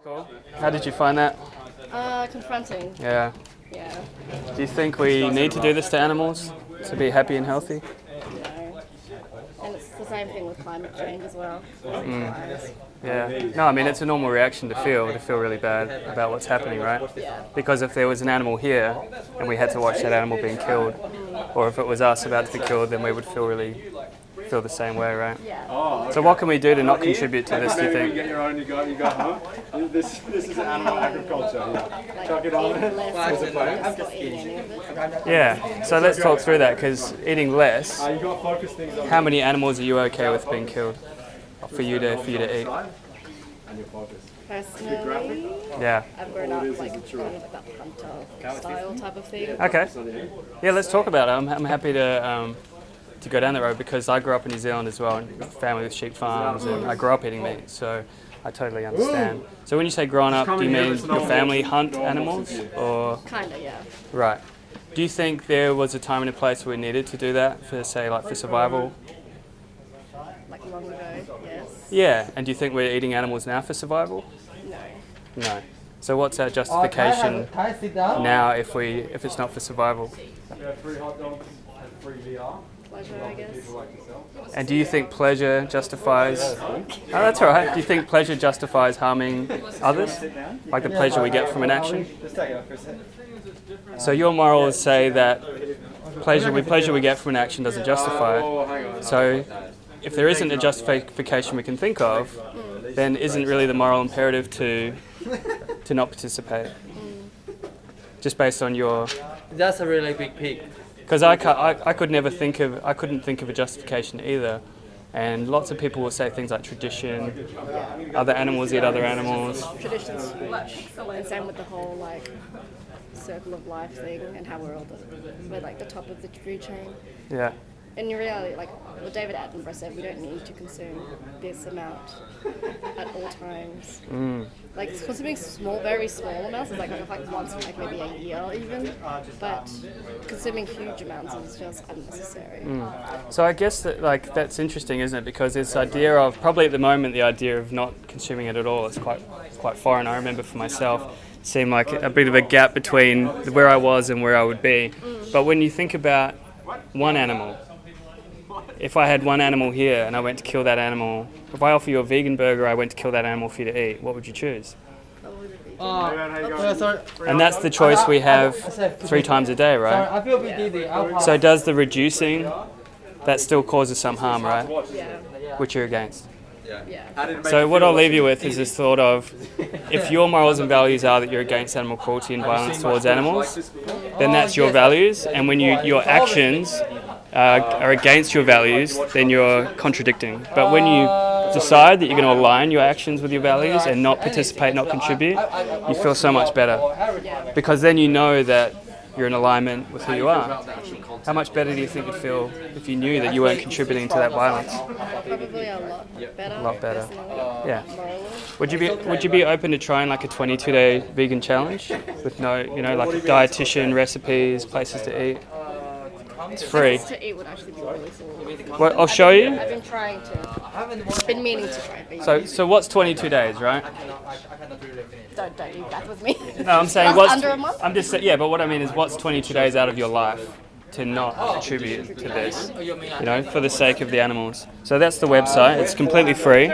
Cool. How did you find that? Confronting. Yeah. Yeah. Do you think we need to do this to animals to be happy and healthy? No. And it's the same thing with climate change as well. Yeah. No, I mean, it's a normal reaction to feel really bad about what's happening, right? Yeah. Because if there was an animal here and we had to watch that animal being killed, or if it was us about to be killed, then we would feel the same way, right? Yeah. So what can we do to not contribute to this, do you Maybe think? you get your own, you go home. This is animal agriculture, yeah. Like Chuck it on. eating less or just not eating any of it. Yeah, so let's talk through that, because eating less, You got to focus things on how many animals are you okay with being killed for you to eat? and your focus. Personally, Yeah. I've grown up like that hunter style type of thing. Okay. Yeah, let's talk about it. I'm happy to go down that road because I grew up in New Zealand as well, and family with sheep farms, and I grew up eating meat, so I totally understand. So when you say growing up, do you mean your family hunt animals, or Kinda, yeah. right? Do you think there was a time and a place where we needed to do that for, say, like for survival? Like long ago, yes. Yeah. And do you think we're eating animals now for survival? No. No. So what's our justification now if it's not for survival? Free hot dogs and free VR. Pleasure, I guess. And do you think pleasure justifies... Oh, that's all right. Do you think pleasure justifies harming others? Like the pleasure we get from an action? Just take it off for a sec. So your morals say that pleasure we get from an action doesn't justify it. So if there isn't a justification we can think of, then isn't really the moral imperative to not participate? Just based on your... That's a really big pig. Because I couldn't think of a justification either, and lots of people will say things like tradition, other animals eat other animals. Tradition's huge. And same with the whole like circle of life thing and how we're like the top of the food chain. Yeah, In reality, like what David Attenborough said, we don't need to consume this amount at all times. Like consuming very small amounts is like once in like maybe a year even, but consuming huge amounts is just unnecessary. so I guess that's interesting, isn't it? Because this idea of probably at the moment the idea of not consuming it at all is quite foreign. I remember for myself, it seemed like a bit of a gap between where I was and where I would be. But when you think about one animal. If I had one animal here and I went to kill that animal, if I offer you a vegan burger, I went to kill that animal for you to eat, what would you choose? And that's the choice we have 3 times a day, right? I feel a bit dizzy. So does the reducing, that still causes some harm, right? Yeah. Which you're against. Yeah. So what I'll leave you with is this thought of, if your morals and values are that you're against animal cruelty and violence towards animals, then that's your values, and when your actions are against your values, then you're contradicting. But when you decide that you're going to align your actions with your values and not participate, not contribute, you feel so much better. Because then you know that you're in alignment with who you are. How much better do you think you'd feel if you knew that you weren't contributing to that violence? Probably a lot better. A lot better. Personally. Yeah. Morally. Would you be open to trying like a 22-day vegan challenge with no, like a dietitian, recipes, places to eat? It's free. Places to eat would actually be really cool. Well, I'll show you. I've been trying to. Been meaning to try vegan. So what's 22 days, right? Don't do that with me. No, I'm saying That's what's... under a month? I'm just saying, yeah, but what I mean is what's 22 days out of your life to not contribute to this, for the sake of the animals. So that's the website. It's completely free.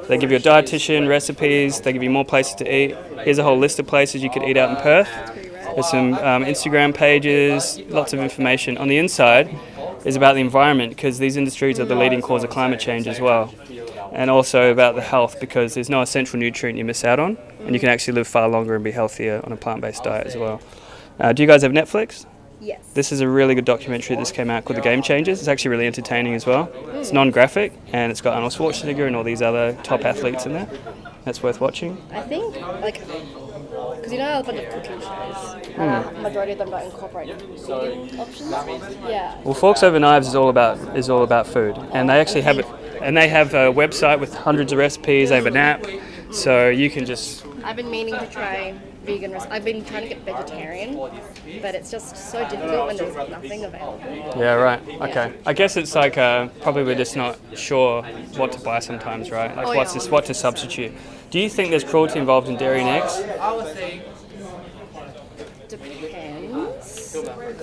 They give you a dietitian, recipes, they give you more places to eat. Here's a whole list of places you could eat out in Perth. There's some Instagram pages, lots of information. On the inside is about the environment, because these industries are the leading cause of climate change as well. And also about the health, because there's no essential nutrient you miss out on, and you can actually live far longer and be healthier on a plant-based diet as well. Do you guys have Netflix? Yes. This is a really good documentary that just came out called The Game Changers. It's actually really entertaining as well. It's non-graphic, and it's got Arnold Schwarzenegger and all these other top athletes in there. That's worth watching. I think, because I have a bunch of cooking shows. Majority of them don't incorporate vegan options. Yeah. Well, Forks Over Knives is all about food, and they actually have it. And they have a website with hundreds of recipes. They have an app, so you can just... I've been meaning to try vegan recipes. I've been trying to get vegetarian, but it's just so difficult when there's nothing available. Yeah, right. Okay. I guess it's probably we're just not sure what to buy sometimes, right? Like what to substitute. Do you think there's cruelty involved in dairy and eggs? I would say Depends.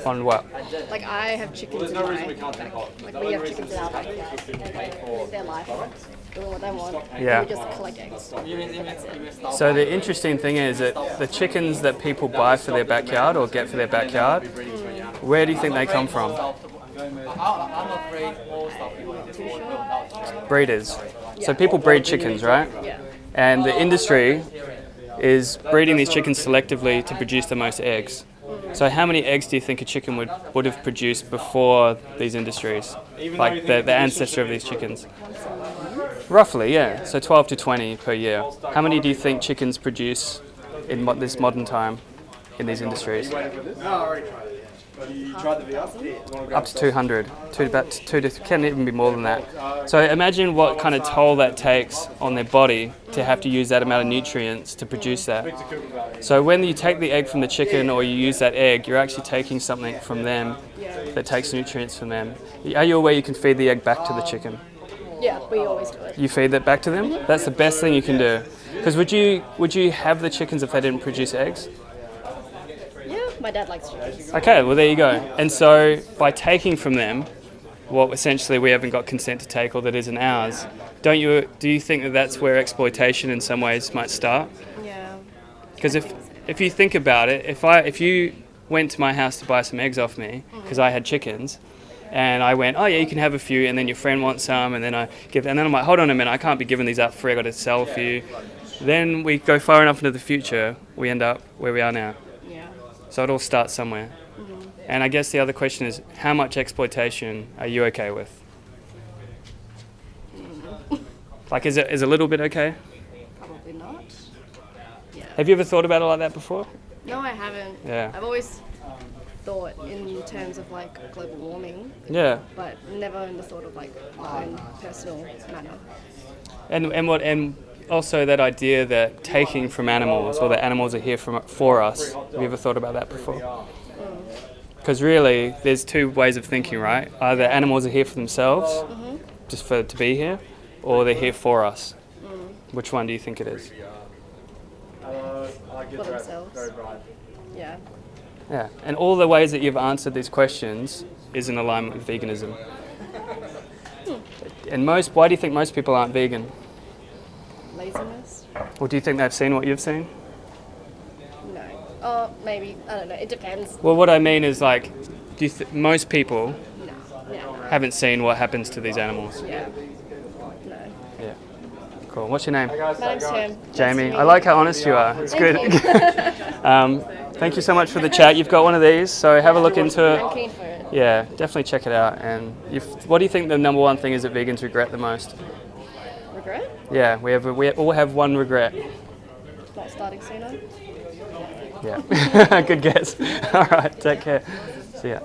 On what? Like I have chickens in my back. Like we have chickens in our backyard. And they live their life, doing what they want. Yeah. And we just collect eggs. That's it. So the interesting thing is that the chickens that people buy for their backyard or get for their backyard, where do you think they come from? I'm afraid most of people Too sure? Breeders. So people breed chickens, right? Yeah. And the industry is breeding these chickens selectively to produce the most eggs. So how many eggs do you think a chicken would have produced before these industries? Like the ancestor of these chickens? Roughly, yeah. So 12 to 20 per year. How many do you think chickens produce in this modern time in these industries? You tried the VR? Up to 200. Can even be more than that. So imagine what kind of toll that takes on their body to have to use that amount of nutrients to produce that. So when you take the egg from the chicken or you use that egg, you're actually taking something from them that takes nutrients from them. Are you aware you can feed the egg back to the chicken? Yeah, we always do it. You feed that back to them? That's the best thing you can do. Because would you have the chickens if they didn't produce eggs? Yeah, my dad likes chickens. Okay, well there you go. And so by taking from them what essentially we haven't got consent to take or that isn't ours, do you think that that's where exploitation in some ways might start? Yeah. Because if you think about it, if you went to my house to buy some eggs off me because I had chickens, and I went, oh yeah, you can have a few, and then your friend wants some, and then I'm like, hold on a minute, I can't be giving these up free, I got to sell a few. Then we go far enough into the future, we end up where we are now. Yeah. So it all starts somewhere. And I guess the other question is, how much exploitation are you okay with? Like, is a little bit okay? Probably not. Yeah. Have you ever thought about it like that before? No, I haven't. Yeah. I've always thought in terms of like global warming, Yeah. but never in the sort of like my own personal manner. And also that idea that taking from animals, or that animals are here for us. Have you ever thought about that before? Because really, there's two ways of thinking, right? Either animals are here for themselves, just to be here, or they're here for us. Which one do you think it is? For themselves. Yeah. Yeah, and all the ways that you've answered these questions is in alignment with veganism. And why do you think most people aren't vegan? Laziness? Or do you think they've seen what you've seen? No. Oh, maybe. I don't know. It depends. Well, what I mean is, like, most people No. Yeah. haven't seen what happens to these animals. Yeah. No. Yeah. Cool. What's your name? My name's Tim. Jamie. I like how honest you are. It's good. Thank you. Thank you so much for the chat. You've got one of these, so have a look into I'm it. keen for it. Yeah, definitely check it out. And what do you think the number one thing is that vegans regret the most? Regret? Yeah, we all have one regret. Not starting sooner? Yeah. Good guess. All right, take care. See ya.